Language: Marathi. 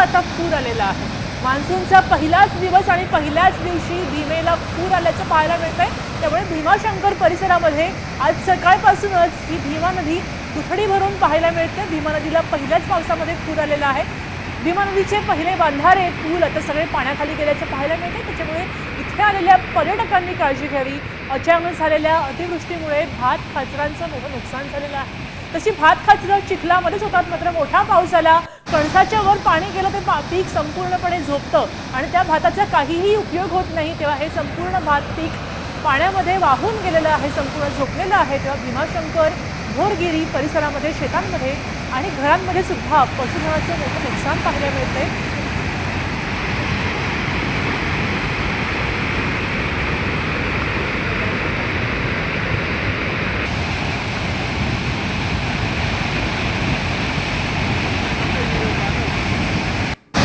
आता पूर आलेला आहे। मान्सूनचा पहिलाच दिवस आणि पहिल्याच दिवशी भीमेला पूर आल्याचं पाहायला मिळतंय। त्यामुळे भीमाशंकर परिसरामध्ये आज सकाळपासूनच ही भीमा नदी दुथडी भरून पाहायला मिळते। भीमा नदीला पहिल्याच पावसामध्ये पूर आलेला आहे। भीमा नदीचे पहिले बांधारे पूल आता सगळे पाण्याखाली गेल्याचं पाहायला मिळते। त्याच्यामुळे इथे आलेल्या पर्यटकांनी काळजी घ्यावी। अचानक झालेल्या अतिवृष्टीमुळे भात खाचरांचं मोठं नुकसान झालेलं आहे। तशी भात खाचरं चिखलामध्येच होतात, मात्र मोठा पाऊस आला, कणसाच्या वर पाणी गेलं ते पीक संपूर्णपणे झोपतं आणि त्या भाताचा काहीही उपयोग होत नाही। तेव्हा हे संपूर्ण भात पीक पाण्यामध्ये वाहून गेलेलं आहे, संपूर्ण झोपलेलं आहे। तेव्हा भीमाशंकर, भोरगिरी परिसरामध्ये, शेतांमध्ये आणि घरांमध्ये सुद्धा पशुधनाचं मोठं नुकसान पाहायला मिळतंय।